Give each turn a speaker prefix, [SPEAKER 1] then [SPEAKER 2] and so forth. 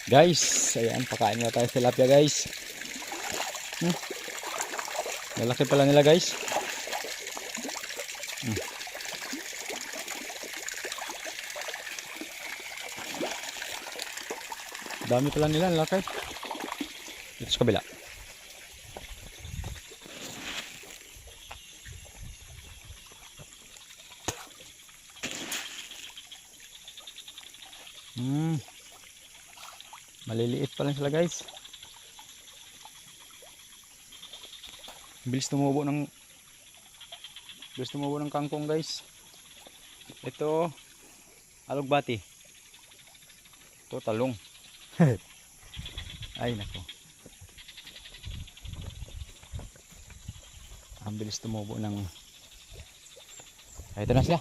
[SPEAKER 1] Guys, ayan, pakain na tayo tilapia guys. Lalaki pala nila guys. Dami pala nila, lalaki. Dito sa kabila. Maliliit pa lang sila guys. Bilis tumubo ng kangkong guys. Ito alugbati. Ito talong. Ay nako. Ang bilis tumubo ng. Ay, ito na sila.